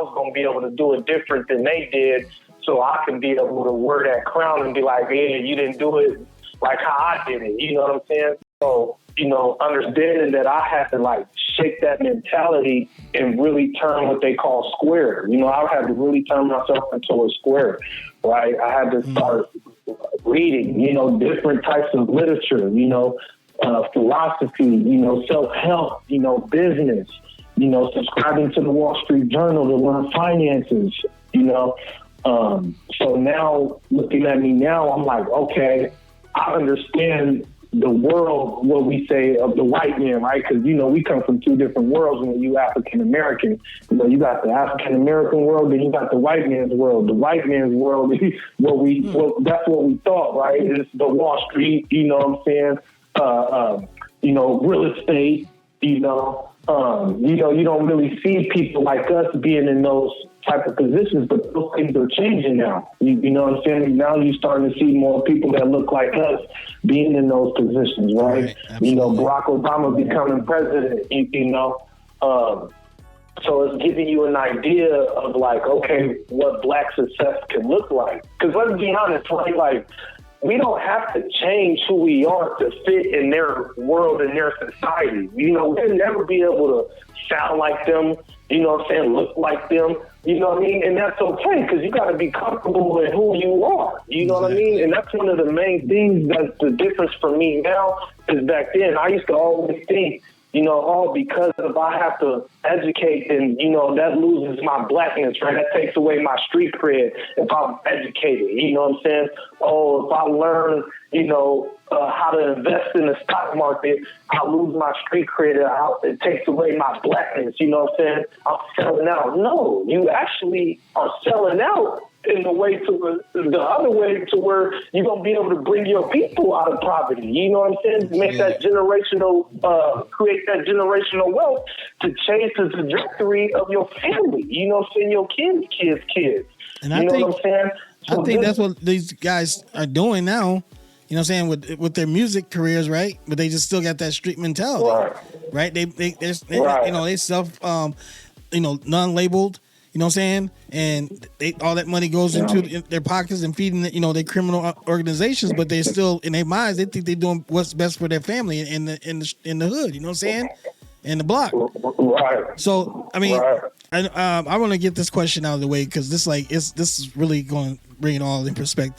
was going to be able to do it different than they did, so I can be able to wear that crown and be like, yeah, you didn't do it like how I did it. You know what I'm saying? So, understanding that I had to like shake that mentality and really turn what they call square. I had to really turn myself into a square, right? I had to start reading, different types of literature, philosophy, self-help, business, subscribing to the Wall Street Journal to learn finances, So now looking at me now, I'm like, okay, I understand the world, what we say of the white man, right? Because, we come from two different worlds when you African-American. You got the African-American world, then you got the white man's world. The white man's world is that's what we thought, right? It's the Wall Street, you know what I'm saying? Real estate, you don't really see people like us being in those type of positions, but those things are changing now. You know what I'm saying? Now you're starting to see more people that look like us being in those positions, right? Barack Obama becoming president, so it's giving you an idea of like, okay, what black success can look like. Because let's be honest, right? Like, we don't have to change who we are to fit in their world and their society. We'll never be able to sound like them, look like them, what I mean? And that's okay, because you got to be comfortable with who you are, what I mean? And that's one of the main things that's the difference for me now is back then. I used to always think, because if I have to educate, then, that loses my blackness, right? That takes away my street cred if I'm educated, you know what I'm saying? Oh, if I learn, how to invest in the stock market, I'll lose my street cred. It takes away my blackness, you know what I'm saying? I'm selling out. No, you actually are selling out in the way to the other way to where you're going to be able to bring your people out of poverty. You know what I'm saying? Make that generational, create that generational wealth to change the trajectory of your family. You know what I'm saying? Your kids. And I think, what I'm saying? So I think that's what these guys are doing now. You know what I'm saying, with their music careers, right? But they just still got that street mentality, right? They they self, non-labeled. You know what I'm saying? And all that money goes into their pockets and feeding, their criminal organizations. But they're still in their minds. They think they're doing what's best for their family in the hood. You know what I'm saying? In the block. Right. So I mean, I want to get this question out of the way because this is really going to bring it all in perspective.